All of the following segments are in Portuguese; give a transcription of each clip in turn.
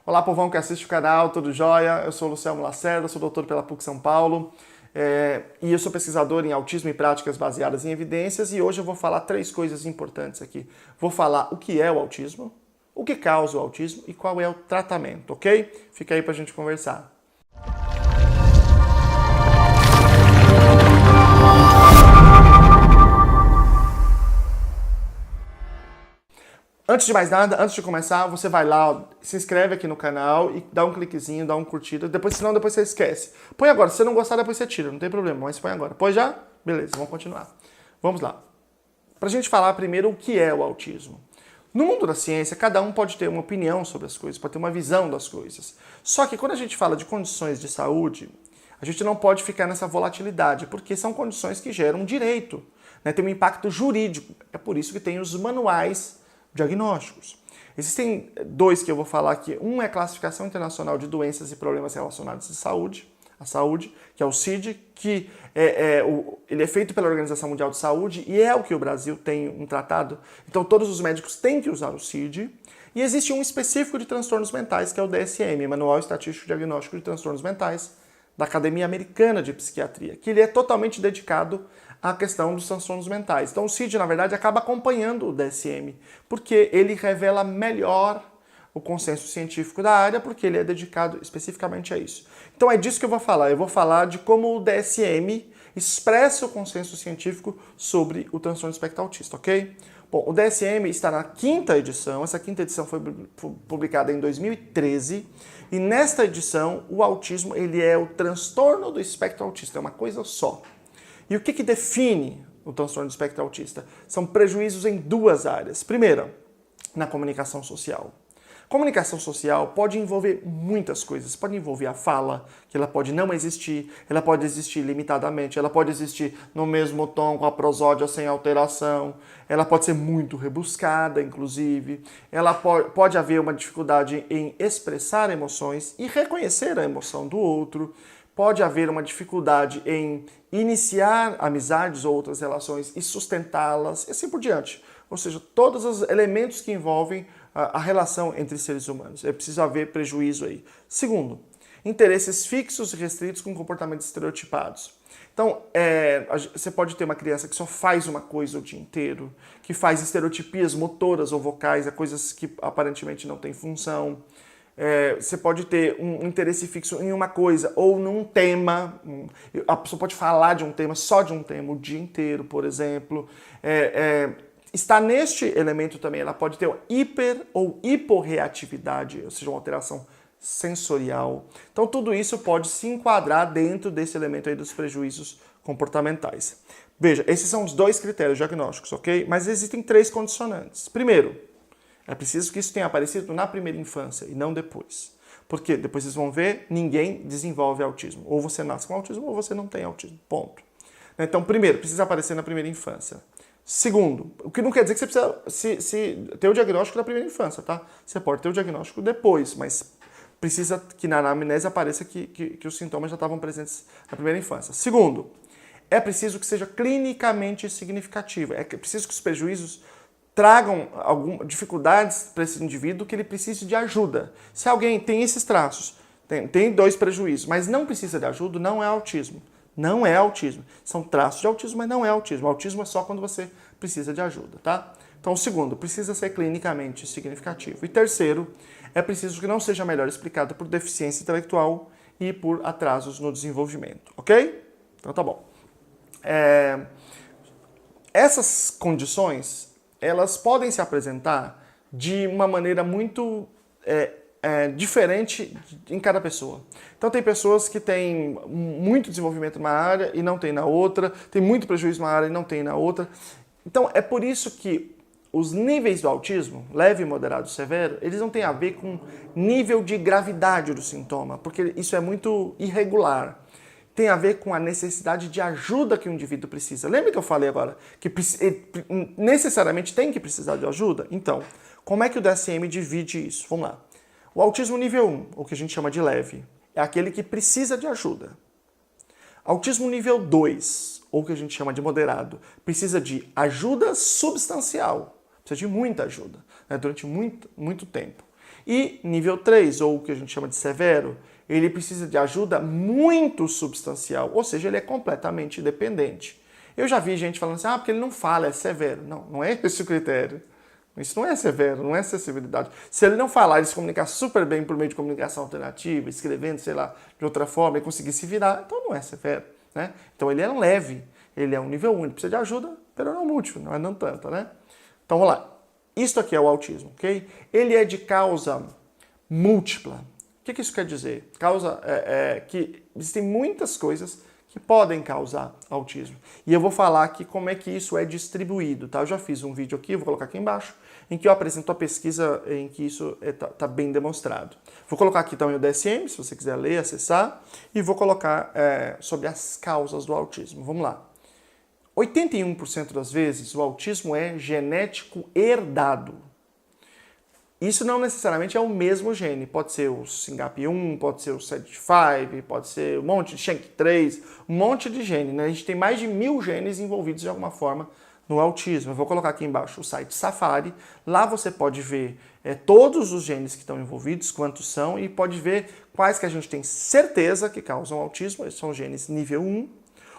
Olá, povão que assiste o canal, tudo jóia? Eu sou o Luciano Lacerda, sou doutor pela PUC São Paulo e eu sou pesquisador em autismo e práticas baseadas em evidências e hoje eu vou falar três coisas importantes aqui. Vou falar o que é o autismo, o que causa o autismo e qual é o tratamento, ok? Fica aí pra gente conversar. Antes de mais nada, antes de começar, você vai lá, se inscreve aqui no canal e dá um cliquezinho, dá um curtida. Senão depois você esquece. Põe agora, se você não gostar, depois você tira, não tem problema, mas põe agora. Põe já? Beleza, vamos continuar. Vamos lá. Pra gente falar primeiro o que é o autismo. No mundo da ciência, cada um pode ter uma opinião sobre as coisas, pode ter uma visão das coisas. Só que quando a gente fala de condições de saúde, a gente não pode ficar nessa volatilidade, porque são condições que geram um direito, né? Tem um impacto jurídico. É por isso que tem os manuais diagnósticos. Existem dois que eu vou falar aqui. Um é a Classificação Internacional de Doenças e Problemas Relacionados à Saúde, que é o CID, que ele é feito pela Organização Mundial de Saúde e é o que o Brasil tem um tratado. Então todos os médicos têm que usar o CID. E existe um específico de transtornos mentais, que é o DSM, Manual Estatístico Diagnóstico de Transtornos Mentais, da Academia Americana de Psiquiatria, que ele é totalmente dedicado à questão dos transtornos mentais. Então o CID, na verdade, acaba acompanhando o DSM, porque ele revela melhor o consenso científico da área, porque ele é dedicado especificamente a isso. Então é disso que eu vou falar. Eu vou falar de como o DSM expressa o consenso científico sobre o transtorno do espectro autista, ok? Bom, o DSM está na quinta edição. Essa quinta edição foi publicada em 2013. E nesta edição, o autismo ele é o transtorno do espectro autista. É uma coisa só. E o que define o transtorno do espectro autista? São prejuízos em duas áreas. Primeiro, na comunicação social. Comunicação social pode envolver muitas coisas. Pode envolver a fala, que ela pode não existir, ela pode existir limitadamente, ela pode existir no mesmo tom, com a prosódia sem alteração, ela pode ser muito rebuscada, inclusive, ela pode haver uma dificuldade em expressar emoções e reconhecer a emoção do outro, pode haver uma dificuldade em iniciar amizades ou outras relações e sustentá-las, e assim por diante. Ou seja, todos os elementos que envolvem a relação entre seres humanos. É preciso haver prejuízo aí. Segundo, interesses fixos e restritos com comportamentos estereotipados. Então, você pode ter uma criança que só faz uma coisa o dia inteiro, que faz estereotipias motoras ou vocais, coisas que aparentemente não têm função. Você pode ter um interesse fixo em uma coisa ou num tema. A pessoa pode falar de um tema, só de um tema, o dia inteiro, por exemplo. Está neste elemento também, ela pode ter uma hiper ou hiporreatividade, ou seja, uma alteração sensorial. Então tudo isso pode se enquadrar dentro desse elemento aí dos prejuízos comportamentais. Veja, esses são os dois critérios diagnósticos, ok? Mas existem três condicionantes. Primeiro, é preciso que isso tenha aparecido na primeira infância e não depois. Porque depois vocês vão ver, ninguém desenvolve autismo. Ou você nasce com autismo ou você não tem autismo, ponto. Então, primeiro, precisa aparecer na primeira infância. Segundo, o que não quer dizer que você precisa ter o diagnóstico na primeira infância, tá? Você pode ter o diagnóstico depois, mas precisa que na anamnese apareça que os sintomas já estavam presentes na primeira infância. Segundo, é preciso que seja clinicamente significativo. É preciso que os prejuízos tragam algumas dificuldades para esse indivíduo que ele precise de ajuda. Se alguém tem esses traços, tem dois prejuízos, mas não precisa de ajuda, não é autismo. Não é autismo. São traços de autismo, mas não é autismo. Autismo é só quando você precisa de ajuda, tá? Então, segundo, precisa ser clinicamente significativo. E terceiro, é preciso que não seja melhor explicado por deficiência intelectual e por atrasos no desenvolvimento, ok? Então, tá bom. Essas condições, elas podem se apresentar de uma maneira muito diferente em cada pessoa. Então tem pessoas que têm muito desenvolvimento numa área e não tem na outra, tem muito prejuízo numa área e não tem na outra. Então é por isso que os níveis do autismo, leve, moderado e severo, eles não têm a ver com nível de gravidade do sintoma, porque isso é muito irregular. Tem a ver com a necessidade de ajuda que o indivíduo precisa. Lembra que eu falei agora que necessariamente tem que precisar de ajuda? Então, como é que o DSM divide isso? Vamos lá. O autismo nível 1, o que a gente chama de leve, é aquele que precisa de ajuda. Autismo nível 2, ou que a gente chama de moderado, precisa de ajuda substancial, precisa de muita ajuda, né, durante muito tempo. E nível 3, ou o que a gente chama de severo, ele precisa de ajuda muito substancial, ou seja, ele é completamente dependente. Eu já vi gente falando assim, porque ele não fala, é severo. Não, não é esse o critério. Isso não é severo, não é acessibilidade. Se ele não falar, ele se comunicar super bem por meio de comunicação alternativa, escrevendo, sei lá, de outra forma, e conseguir se virar, então não é severo, né? Então ele é um leve, ele é um nível 1, ele precisa de ajuda, pero não múltiplo, não tanto, né? Então vamos lá. Isto aqui é o autismo, ok? Ele é de causa múltipla. O que isso quer dizer? Que existem muitas coisas que podem causar autismo. E eu vou falar aqui como é que isso é distribuído, tá? Eu já fiz um vídeo aqui, vou colocar aqui embaixo, em que eu apresento a pesquisa em que isso tá bem demonstrado. Vou colocar aqui também o DSM, se você quiser ler, acessar, e vou colocar sobre as causas do autismo. Vamos lá. 81% das vezes o autismo é genético herdado. Isso não necessariamente é o mesmo gene. Pode ser o SYNGAP1, pode ser o SED5, pode ser um monte de SHANK3, um monte de gene, né? A gente tem mais de 1000 genes envolvidos de alguma forma no autismo. Eu vou colocar aqui embaixo o site Safari. Lá você pode ver todos os genes que estão envolvidos, quantos são, e pode ver quais que a gente tem certeza que causam autismo. Esses são genes nível 1.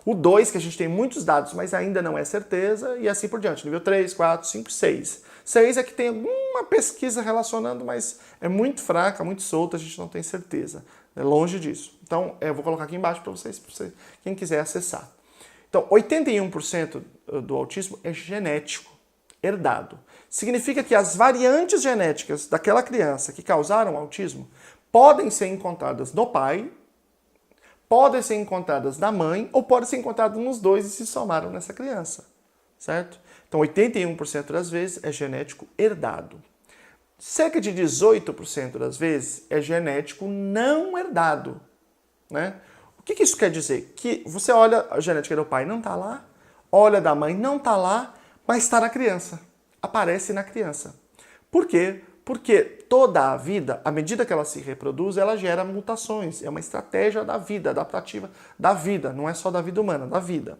O 2, que a gente tem muitos dados, mas ainda não é certeza, e assim por diante. Nível 3, 4, 5, 6. 6 é que tem alguma pesquisa relacionando, mas é muito fraca, muito solta, a gente não tem certeza. É longe disso. Então, eu vou colocar aqui embaixo para vocês, quem quiser acessar. Então, 81% do autismo é genético, herdado. Significa que as variantes genéticas daquela criança que causaram autismo podem ser encontradas no pai, podem ser encontradas na mãe ou podem ser encontradas nos dois e se somaram nessa criança, certo? Então, 81% das vezes é genético herdado. Cerca de 18% das vezes é genético não herdado, né? O que isso quer dizer? Que você olha a genética do pai, não está lá, olha da mãe, não está lá, mas está na criança, aparece na criança. Por quê? Porque toda a vida, à medida que ela se reproduz, ela gera mutações. É uma estratégia da vida, adaptativa da vida. Não é só da vida humana, da vida.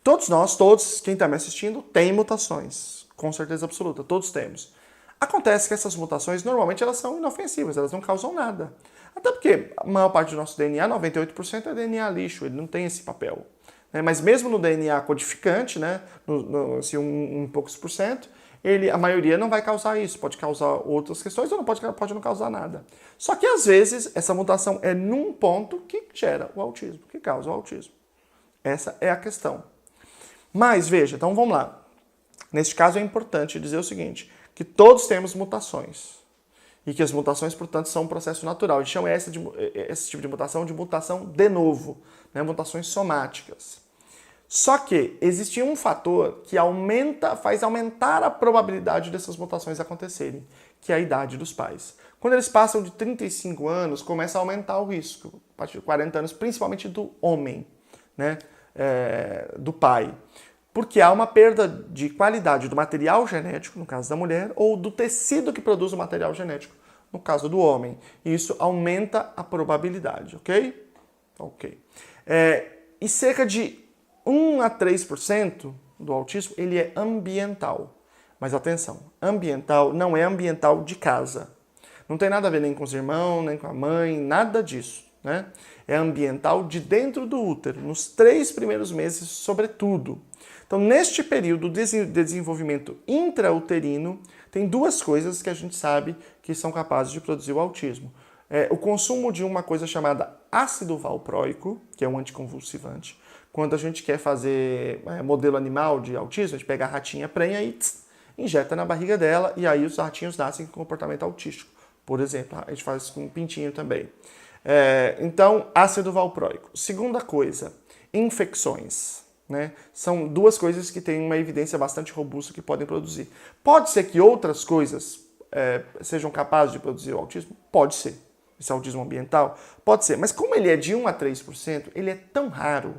Todos nós, quem está me assistindo, tem mutações. Com certeza absoluta, todos temos. Acontece que essas mutações, normalmente, elas são inofensivas, elas não causam nada. Até porque a maior parte do nosso DNA, 98%, é DNA lixo, ele não tem esse papel. Mas mesmo no DNA codificante, né, assim, um poucos por cento, a maioria não vai causar isso, pode causar outras questões ou não pode não causar nada. Só que às vezes essa mutação é num ponto que gera o autismo, que causa o autismo. Essa é a questão. Mas veja, então vamos lá. Neste caso é importante dizer o seguinte, que todos temos mutações. E que as mutações, portanto, são um processo natural. A gente chama esse tipo de mutação de mutação de novo, né? Mutações somáticas. Só que existe um fator que faz aumentar a probabilidade dessas mutações acontecerem, que é a idade dos pais. Quando eles passam de 35 anos, começa a aumentar o risco, a partir de 40 anos, principalmente do homem, né? Do pai. Porque há uma perda de qualidade do material genético, no caso da mulher, ou do tecido que produz o material genético, no caso do homem. E isso aumenta a probabilidade, ok? Ok. E cerca de 1 a 3% do autismo, ele é ambiental. Mas atenção, ambiental não é ambiental de casa. Não tem nada a ver nem com os irmãos, nem com a mãe, nada disso, né? É ambiental de dentro do útero, nos 3 primeiros meses, sobretudo. Então, neste período de desenvolvimento intrauterino, tem 2 coisas que a gente sabe que são capazes de produzir o autismo. O consumo de uma coisa chamada ácido valproico, que é um anticonvulsivante. Quando a gente quer fazer modelo animal de autismo, a gente pega a ratinha prenha e injeta na barriga dela, e aí os ratinhos nascem com comportamento autístico. Por exemplo, a gente faz isso com um pintinho também. Então, ácido valproico. Segunda coisa, infecções. Né? São 2 coisas que têm uma evidência bastante robusta que podem produzir. Pode ser que outras coisas sejam capazes de produzir o autismo? Pode ser. Esse autismo ambiental? Pode ser. Mas como ele é de 1 a 3%, ele é tão raro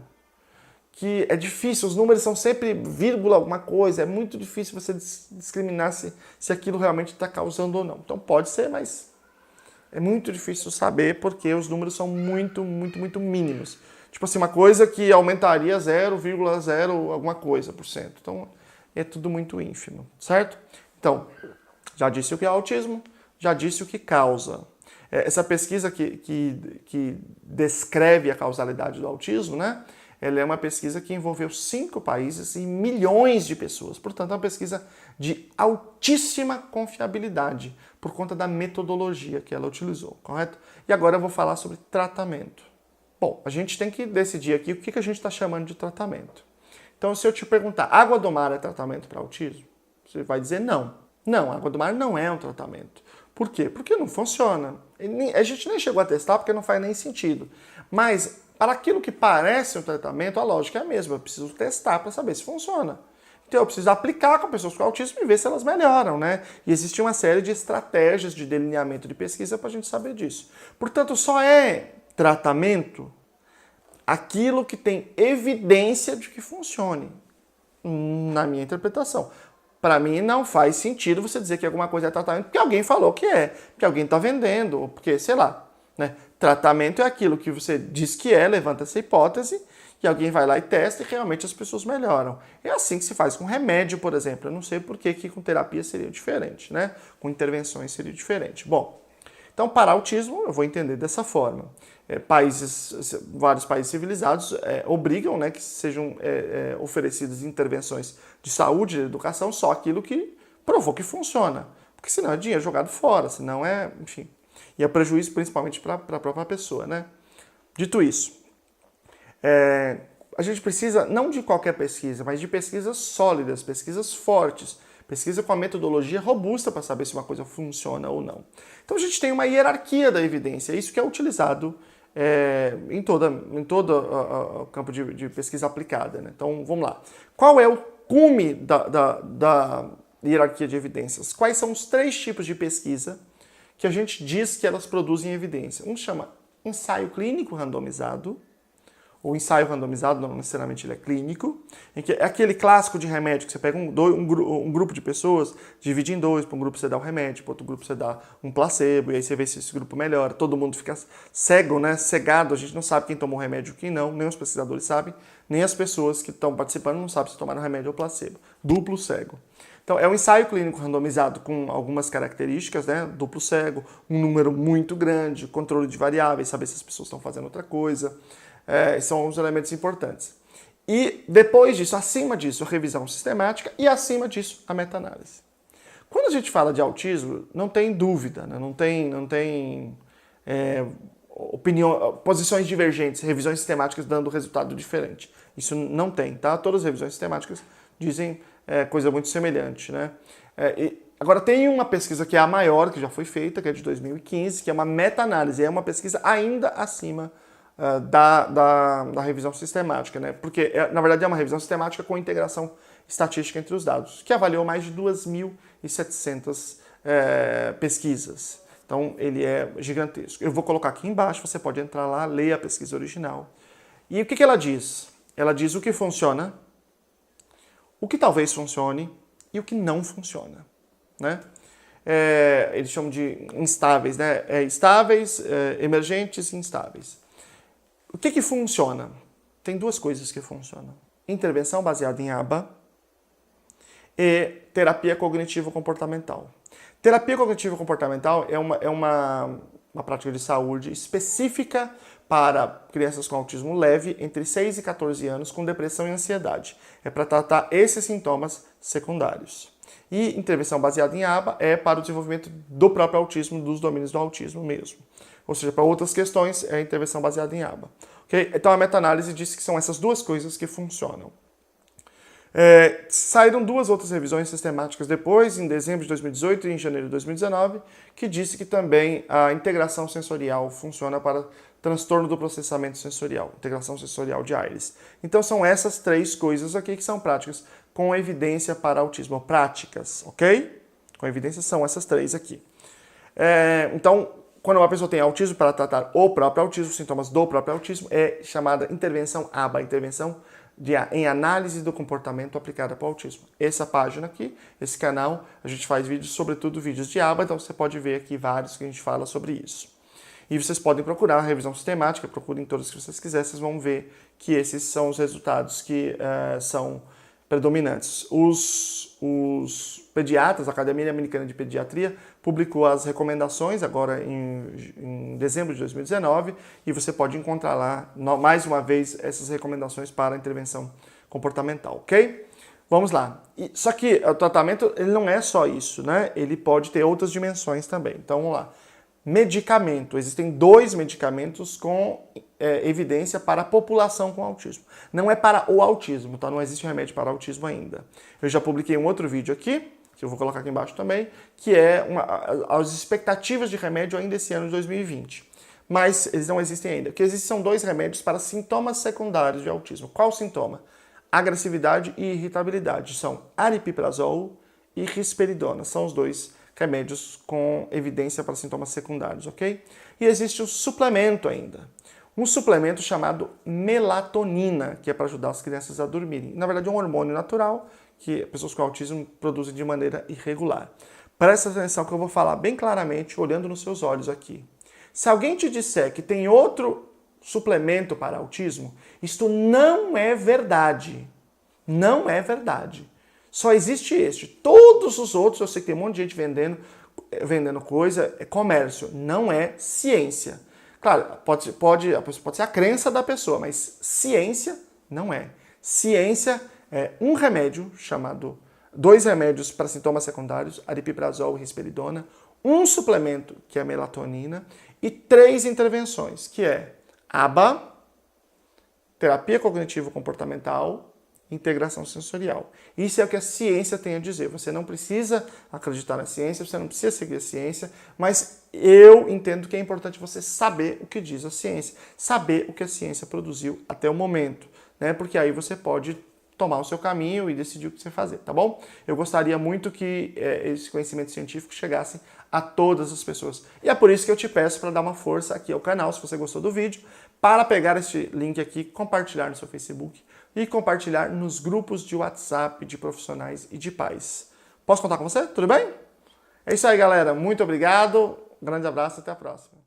que é difícil, os números são sempre vírgula alguma coisa, é muito difícil você discriminar se aquilo realmente está causando ou não. Então pode ser, mas é muito difícil saber porque os números são muito, muito, muito mínimos. Tipo assim, uma coisa que aumentaria 0,0 alguma coisa por cento. Então é tudo muito ínfimo, certo? Então, já disse o que é autismo, já disse o que causa. Essa pesquisa que descreve a causalidade do autismo, né? Ela é uma pesquisa que envolveu 5 países e milhões de pessoas. Portanto, é uma pesquisa de altíssima confiabilidade por conta da metodologia que ela utilizou, correto? E agora eu vou falar sobre tratamento. Bom, a gente tem que decidir aqui o que a gente está chamando de tratamento. Então, se eu te perguntar, água do mar é tratamento para autismo? Você vai dizer não. Não, água do mar não é um tratamento. Por quê? Porque não funciona. A gente nem chegou a testar porque não faz nem sentido. Mas, para aquilo que parece um tratamento, a lógica é a mesma. Eu preciso testar para saber se funciona. Então, eu preciso aplicar com pessoas com autismo e ver se elas melhoram, né? E existe uma série de estratégias de delineamento de pesquisa para a gente saber disso. Portanto, só é tratamento aquilo que tem evidência de que funcione, na minha interpretação. Para mim, não faz sentido você dizer que alguma coisa é tratamento porque alguém falou que é, porque alguém está vendendo, ou porque, sei lá, né? Tratamento é aquilo que você diz que é, levanta essa hipótese, e alguém vai lá e testa e realmente as pessoas melhoram. É assim que se faz com remédio, por exemplo. Eu não sei por que com terapia seria diferente, né? Com intervenções seria diferente. Bom, então, para autismo, eu vou entender dessa forma. Vários países civilizados obrigam, né, que sejam oferecidas intervenções de saúde e de educação só aquilo que provou que funciona. Porque senão é dinheiro jogado fora, senão enfim. E é prejuízo principalmente para a própria pessoa, né? Dito isso, a gente precisa não de qualquer pesquisa, mas de pesquisas sólidas, pesquisas fortes, pesquisa com a metodologia robusta para saber se uma coisa funciona ou não. Então a gente tem uma hierarquia da evidência, isso que é utilizado em todo o campo de pesquisa aplicada, né? Então vamos lá. Qual é o cume da hierarquia de evidências? Quais são os 3 tipos de pesquisa que a gente diz que elas produzem evidência? Um chama ensaio clínico randomizado. O ensaio randomizado, não necessariamente ele é clínico, em que é aquele clássico de remédio que você pega um grupo de pessoas, divide em 2, para um grupo você dá um remédio, para outro grupo você dá um placebo, e aí você vê se esse grupo melhora. Todo mundo fica cego, né? Cegado, a gente não sabe quem tomou remédio e quem não, nem os pesquisadores sabem, nem as pessoas que estão participando não sabem se tomaram remédio ou placebo. Duplo cego. Então, é um ensaio clínico randomizado com algumas características, né? Duplo cego, um número muito grande, controle de variáveis, saber se as pessoas estão fazendo outra coisa. São os elementos importantes. E depois disso, acima disso, a revisão sistemática e acima disso, a meta-análise. Quando a gente fala de autismo, não tem dúvida, né? não tem posições divergentes, revisões sistemáticas dando resultado diferente. Isso não tem, tá? Todas as revisões sistemáticas dizem coisa muito semelhante, né? Agora, tem uma pesquisa que é a maior, que já foi feita, que é de 2015, que é uma meta-análise, é uma pesquisa ainda acima da revisão sistemática, né? Porque, na verdade, é uma revisão sistemática com integração estatística entre os dados, que avaliou mais de 2.700 pesquisas. Então, ele é gigantesco. Eu vou colocar aqui embaixo, você pode entrar lá, ler a pesquisa original. E o que ela diz? Ela diz o que funciona, o que talvez funcione e o que não funciona, né? Eles chamam de instáveis, né? Estáveis, emergentes e instáveis. O que funciona? Tem 2 coisas que funcionam. Intervenção baseada em ABA e terapia cognitivo-comportamental. Terapia cognitivo-comportamental é uma prática de saúde específica para crianças com autismo leve entre 6 e 14 anos com depressão e ansiedade. É para tratar esses sintomas secundários. E intervenção baseada em ABA é para o desenvolvimento do próprio autismo, dos domínios do autismo mesmo. Ou seja, para outras questões, é a intervenção baseada em ABA. Okay? Então, a meta-análise disse que são essas 2 coisas que funcionam. Saíram 2 outras revisões sistemáticas depois, em dezembro de 2018 e em janeiro de 2019, que disse que também a integração sensorial funciona para transtorno do processamento sensorial, integração sensorial de Ayres. Então, são essas 3 coisas aqui que são práticas com evidência para autismo. Práticas, ok? Com evidência são essas 3 aqui. Então, quando uma pessoa tem autismo, para tratar o próprio autismo, sintomas do próprio autismo, é chamada intervenção ABA, intervenção em análise do comportamento aplicada para o autismo. Essa página aqui, esse canal, a gente faz vídeos, sobretudo vídeos de ABA, então você pode ver aqui vários que a gente fala sobre isso. E vocês podem procurar a revisão sistemática, procurem todos que vocês quiserem, vocês vão ver que esses são os resultados que são predominantes. Os pediatras, a Academia Americana de Pediatria, publicou as recomendações agora em dezembro de 2019 e você pode encontrar lá, mais uma vez, essas recomendações para a intervenção comportamental, ok? Vamos lá. Só que o tratamento ele não é só isso, né? Ele pode ter outras dimensões também. Então, vamos lá. Medicamento. Existem 2 medicamentos com evidência para a população com autismo. Não é para o autismo, tá? Não existe remédio para autismo ainda. Eu já publiquei um outro vídeo aqui, que eu vou colocar aqui embaixo também, que é as expectativas de remédio ainda esse ano de 2020. Mas eles não existem ainda. O que existem são 2 remédios para sintomas secundários de autismo. Qual sintoma? Agressividade e irritabilidade. São aripiprazol e risperidona. São os 2 remédios com evidência para sintomas secundários, ok? E existe o suplemento ainda. Um suplemento chamado melatonina, que é para ajudar as crianças a dormirem. Na verdade, é um hormônio natural que pessoas com autismo produzem de maneira irregular. Presta atenção que eu vou falar bem claramente, olhando nos seus olhos aqui. Se alguém te disser que tem outro suplemento para autismo, isto não é verdade. Não é verdade. Só existe este. Todos os outros, eu sei que tem um monte de gente vendendo coisa, é comércio, não é ciência. Claro, pode ser a crença da pessoa, mas ciência não é. Ciência é um remédio chamado, 2 remédios para sintomas secundários, aripiprazol e risperidona, um suplemento, que é a melatonina, e 3 intervenções, que é ABA, terapia cognitivo-comportamental, integração sensorial. Isso é o que a ciência tem a dizer. Você não precisa acreditar na ciência, você não precisa seguir a ciência, mas eu entendo que é importante você saber o que diz a ciência, saber o que a ciência produziu até o momento, né? Porque aí você pode tomar o seu caminho e decidir o que você fazer, tá bom? Eu gostaria muito que esse conhecimento científico chegasse a todas as pessoas. E é por isso que eu te peço para dar uma força aqui ao canal, se você gostou do vídeo, para pegar esse link aqui, compartilhar no seu Facebook e compartilhar nos grupos de WhatsApp de profissionais e de pais. Posso contar com você? Tudo bem? É isso aí, galera. Muito obrigado. Um grande abraço e até a próxima.